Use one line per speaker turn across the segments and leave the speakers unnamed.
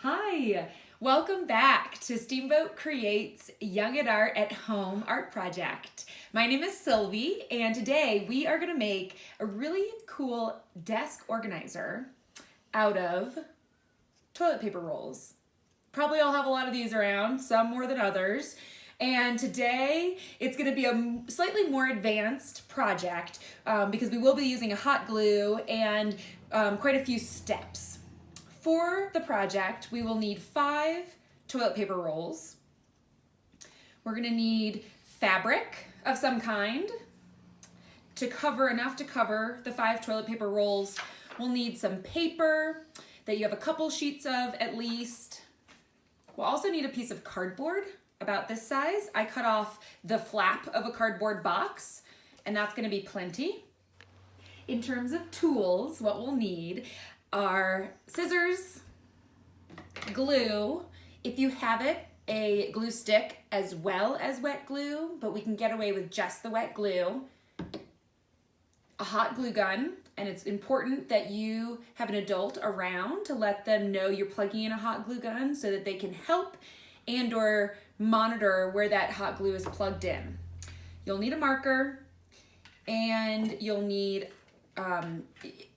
Hi, welcome back to Steamboat Creates Young at Art at Home art project. My name is Sylvie, and today we are going to make a really cool desk organizer out of toilet paper rolls. Probably all have a lot of these around, some more than others. And today it's going to be a slightly more advanced project because we will be using a hot glue and quite a few steps. For the project, we will need 5 toilet paper rolls. We're going to need fabric of some kind to cover enough to cover the 5 toilet paper rolls. We'll need some paper that you have a couple sheets of at least. We'll also need a piece of cardboard about this size. I cut off the flap of a cardboard box, and that's going to be plenty. In terms of tools, what we'll need are scissors, glue, if you have it, a glue stick as well as wet glue, but we can get away with just the wet glue, a hot glue gun, and it's important that you have an adult around to let them know you're plugging in a hot glue gun so that they can help and or monitor where that hot glue is plugged in. You'll need a marker, and you'll need,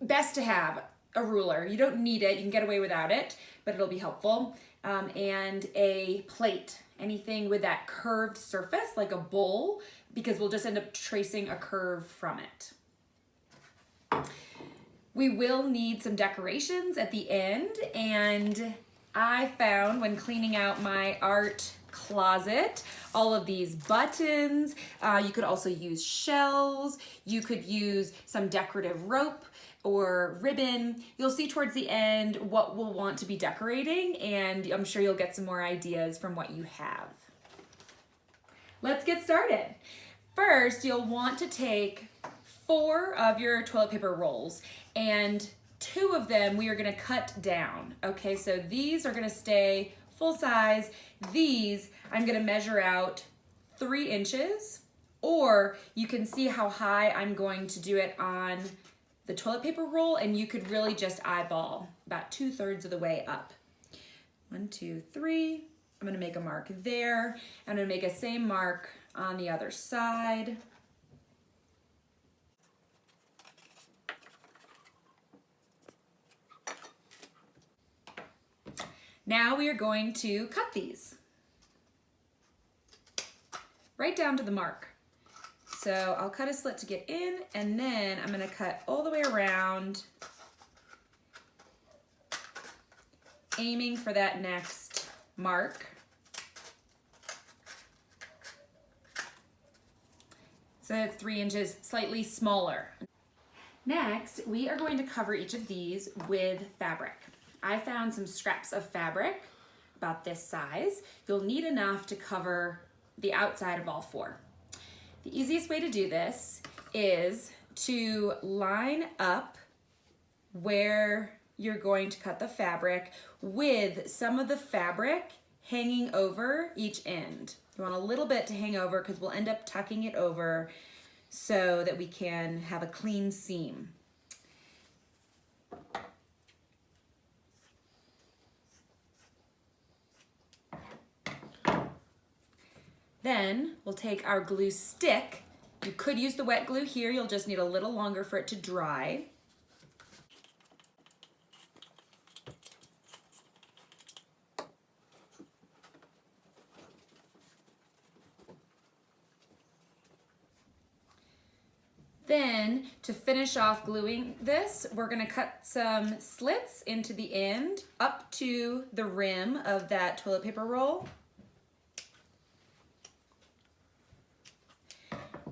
best to have a ruler. You don't need it, you can get away without it, but it'll be helpful. And a plate, anything with that curved surface, like a bowl, because we'll just end up tracing a curve from it. We will need some decorations at the end, and I found when cleaning out my art closet all of these buttons. You could also use shells. You could use some decorative rope or ribbon. You'll see towards the end what we'll want to be decorating, and I'm sure you'll get some more ideas from what you have. Let's get started. First, you'll want to take 4 of your toilet paper rolls, and 2 of them we are going to cut down. Okay, so these are going to stay full size. These I'm going to measure out 3 inches, or you can see how high I'm going to do it on the toilet paper roll, and you could really just eyeball about 2/3 of the way up. 1, 2, 3. I'm going to make a mark there. I'm going to make a same mark on the other side. Now we are going to cut these right down to the mark. So I'll cut a slit to get in, and then I'm going to cut all the way around, aiming for that next mark. So that's 3 inches, slightly smaller. Next, we are going to cover each of these with fabric. I found some scraps of fabric about this size. You'll need enough to cover the outside of all 4. The easiest way to do this is to line up where you're going to cut the fabric with some of the fabric hanging over each end. You want a little bit to hang over because we'll end up tucking it over so that we can have a clean seam. Then we'll take our glue stick. You could use the wet glue here. You'll just need a little longer for it to dry. Then to finish off gluing this, we're going to cut some slits into the end up to the rim of that toilet paper roll.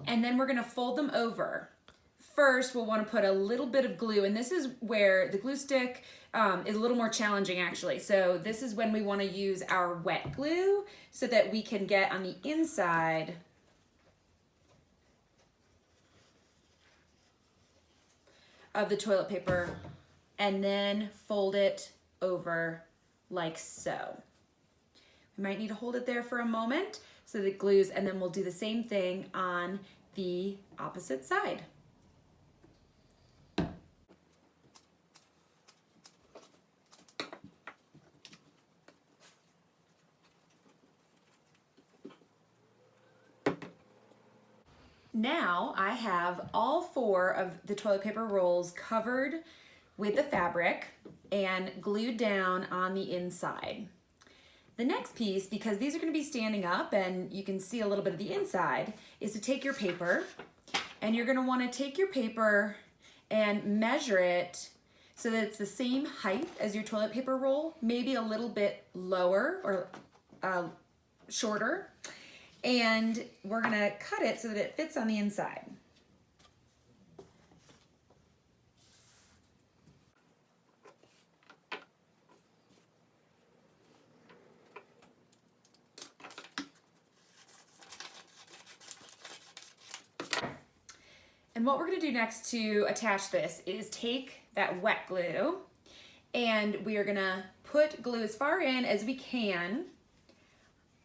And then we're going to fold them over. First, we'll want to put a little bit of glue, and this is where the glue stick is a little more challenging actually. So this is when we want to use our wet glue so that we can get on the inside of the toilet paper and then fold it over like so. We might need to hold it there for a moment so that it glues, and then we'll do the same thing on the opposite side. Now I have all 4 of the toilet paper rolls covered with the fabric and glued down on the inside. The next piece, because these are going to be standing up and you can see a little bit of the inside, is to take your paper, and you're going to want to take your paper and measure it so that it's the same height as your toilet paper roll, maybe a little bit lower or shorter. And we're going to cut it so that it fits on the inside. And what we're going to do next to attach this is take that wet glue, and we are going to put glue as far in as we can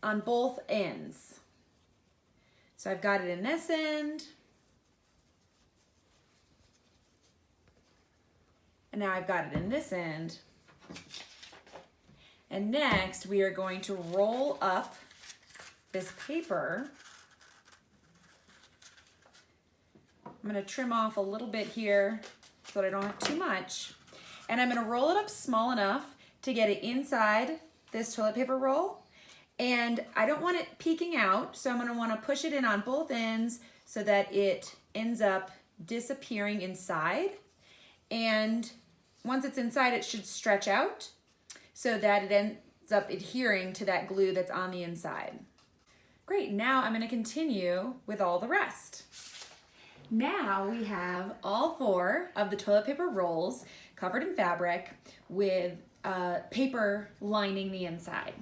on both ends. So I've got it in this end, and now I've got it in this end. And next we are going to roll up this paper. I'm going to trim off a little bit here so that I don't have too much. And I'm going to roll it up small enough to get it inside this toilet paper roll. And I don't want it peeking out, so I'm going to want to push it in on both ends so that it ends up disappearing inside. And once it's inside, it should stretch out so that it ends up adhering to that glue that's on the inside. Great, now I'm going to continue with all the rest. Now we have all 4 of the toilet paper rolls covered in fabric with paper lining the inside.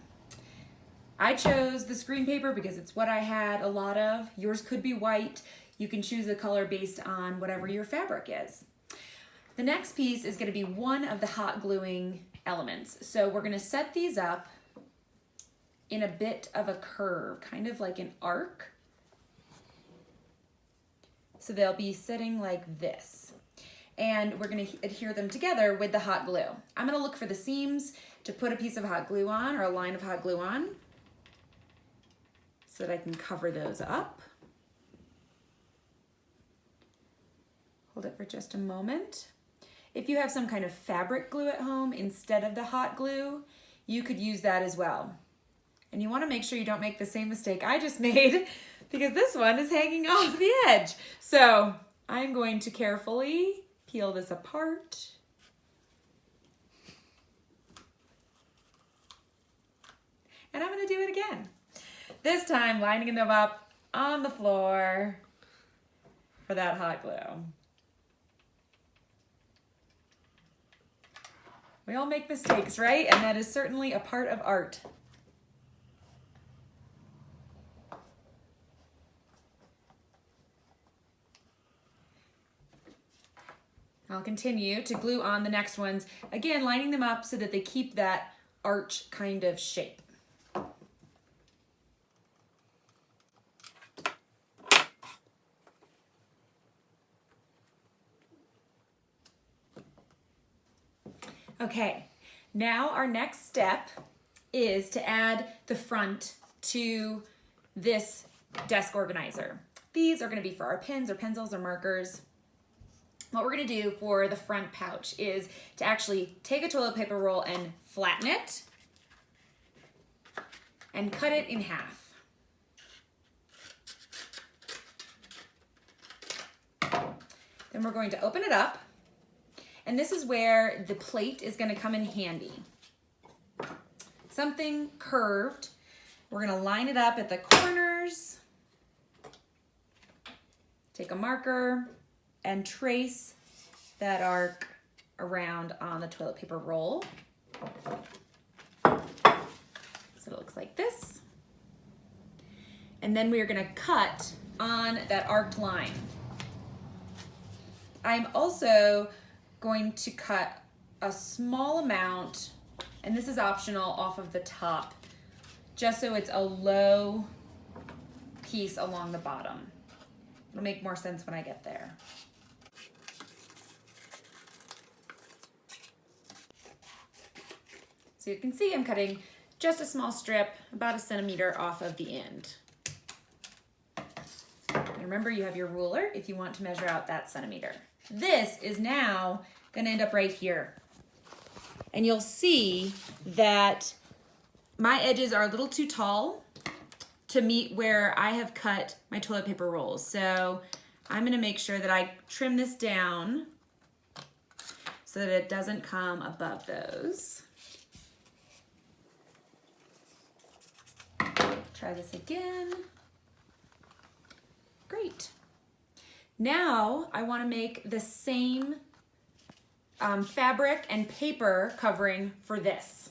I chose the screen paper because it's what I had a lot of. Yours could be white. You can choose a color based on whatever your fabric is. The next piece is going to be one of the hot gluing elements. So we're going to set these up in a bit of a curve, kind of like an arc. So they'll be sitting like this. And we're going to adhere them together with the hot glue. I'm going to look for the seams to put a piece of hot glue on, or a line of hot glue on, so that I can cover those up. Hold it for just a moment. If you have some kind of fabric glue at home instead of the hot glue, you could use that as well. And you want to make sure you don't make the same mistake I just made, because this one is hanging off the edge. So I'm going to carefully peel this apart. And I'm going to do it again. This time lining them up on the floor for that hot glue. We all make mistakes, right? And that is certainly a part of art. I'll continue to glue on the next ones, again lining them up so that they keep that arch kind of shape. Okay, now our next step is to add the front to this desk organizer. These are going to be for our pens or pencils or markers. What we're going to do for the front pouch is to actually take a toilet paper roll and flatten it and cut it in half. Then we're going to open it up, and this is where the plate is going to come in handy. Something curved. We're going to line it up at the corners, take a marker, and trace that arc around on the toilet paper roll. So it looks like this. And then we are going to cut on that arced line. I'm also going to cut a small amount, and this is optional, off of the top, just so it's a low piece along the bottom. It'll make more sense when I get there. So you can see I'm cutting just a small strip, about 1 centimeter off of the end. I'm remember, you have your ruler if you want to measure out that centimeter. This is now gonna end up right here. And you'll see that my edges are a little too tall to meet where I have cut my toilet paper rolls. So I'm gonna make sure that I trim this down so that it doesn't come above those. Try this again. Great. Now I want to make the same fabric and paper covering for this.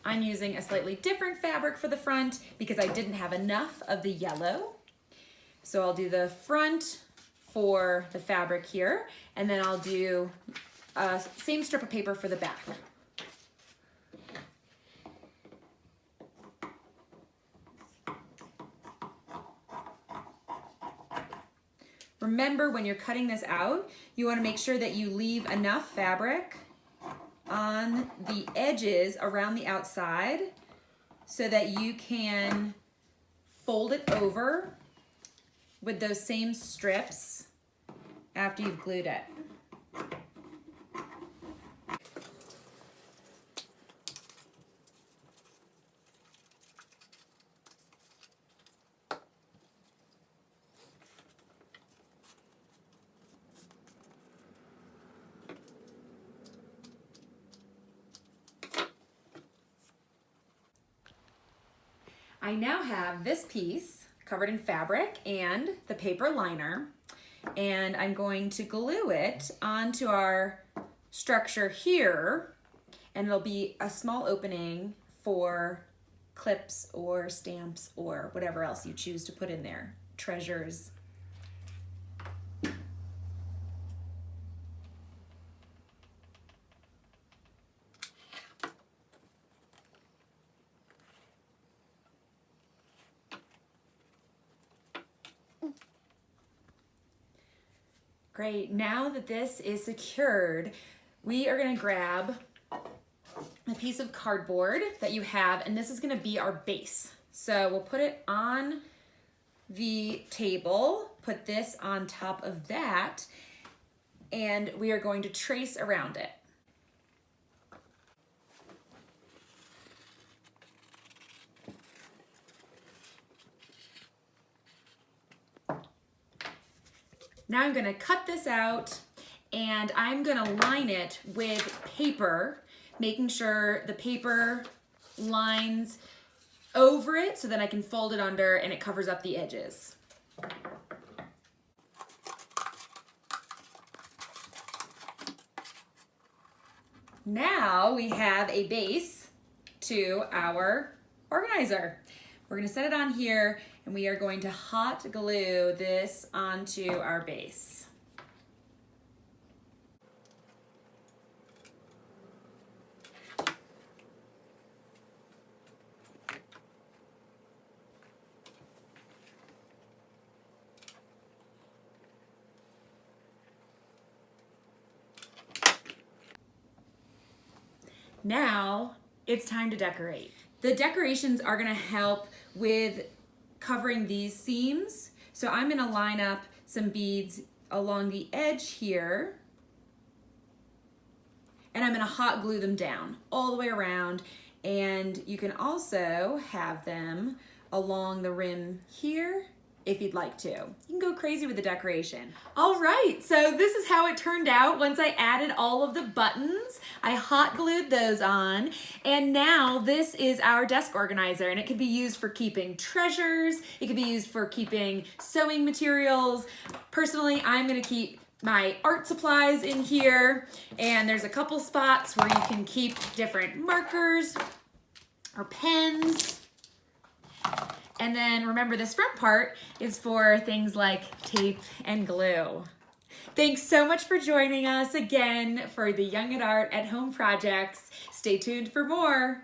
I'm using a slightly different fabric for the front because I didn't have enough of the yellow. So I'll do the front for the fabric here, and then I'll do same strip of paper for the back. Remember, when you're cutting this out, you want to make sure that you leave enough fabric on the edges around the outside so that you can fold it over with those same strips after you've glued it. I now have this piece covered in fabric and the paper liner, and I'm going to glue it onto our structure here, and there'll be a small opening for clips or stamps or whatever else you choose to put in there, treasures. Great, now that this is secured, we are gonna grab a piece of cardboard that you have, and this is gonna be our base. So we'll put it on the table, put this on top of that, and we are going to trace around it. Now I'm gonna cut this out and I'm gonna line it with paper, making sure the paper lines over it so that I can fold it under and it covers up the edges. Now we have a base to our organizer. We're gonna set it on here and we are going to hot glue this onto our base. Now it's time to decorate. The decorations are gonna help with covering these seams. So I'm gonna line up some beads along the edge here, and I'm gonna hot glue them down all the way around. And you can also have them along the rim here if you'd like to. You can go crazy with the decoration. All right, so this is how it turned out once I added all of the buttons. I hot glued those on, and now this is our desk organizer, and it can be used for keeping treasures. It can be used for keeping sewing materials. Personally, I'm gonna keep my art supplies in here, and there's a couple spots where you can keep different markers or pens. And then remember, this front part is for things like tape and glue. Thanks so much for joining us again for the Young at Art at Home projects. Stay tuned for more.